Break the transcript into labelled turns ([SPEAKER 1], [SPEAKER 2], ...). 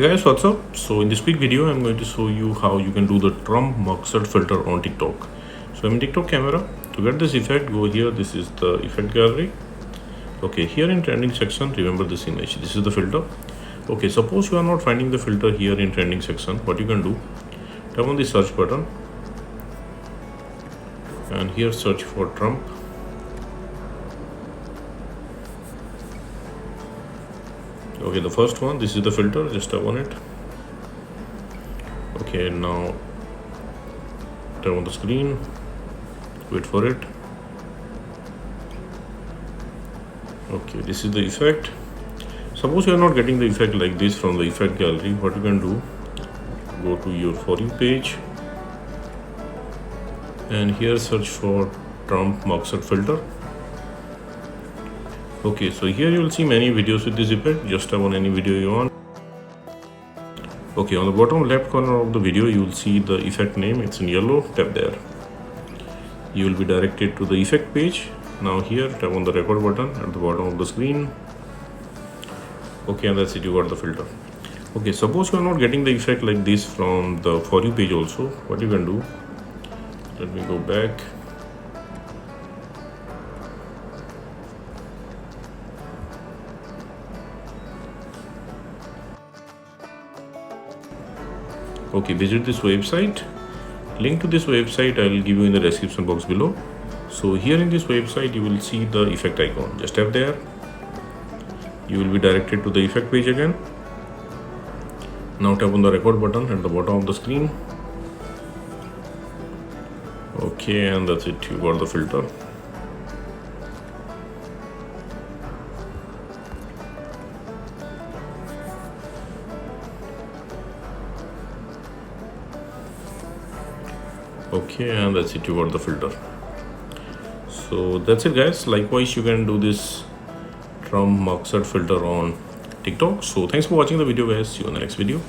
[SPEAKER 1] Hey guys, what's up? So in this quick video I'm going to show you how you can do the Trump Mugshot filter on TikTok. So I'm in TikTok camera. To get this effect, go here. This is the effect gallery. Okay, here in trending section, remember this image. This is the filter. Okay, suppose you are not finding the filter here in trending section. What you can do, tap on the search button and here search for Trump. Okay, the first one, this is the filter, just tap on it. Okay, now tap on the screen, wait for it. Okay, this is the effect. Suppose you are not getting the effect like this from the effect gallery, what you can do, go to your For You page and here search for Trump Mugshot filter. Okay, so here you will see many videos with this effect. Just tap on any video you want. Okay, on the bottom left corner of the video you will see the effect name. It's in yellow. Tap there. You will be directed to the effect page. Now here tap on the record button at the bottom of the screen. Okay, and that's it, you got the filter. Okay, suppose you are not getting the effect like this from the For You page also. What you can do, let me go back. Okay, visit this website. Link to this website I will give you in the description box below. So here in this website you will see the effect icon. Just tap there. You will be directed to the effect page again. Now tap on the record button at the bottom of the screen. Okay, and that's it, you got the filter. Okay, and that's it, you got the filter. So that's it guys. Likewise you can do this Trump Mugshot filter on TikTok. So thanks for watching the video guys. See you in the next video.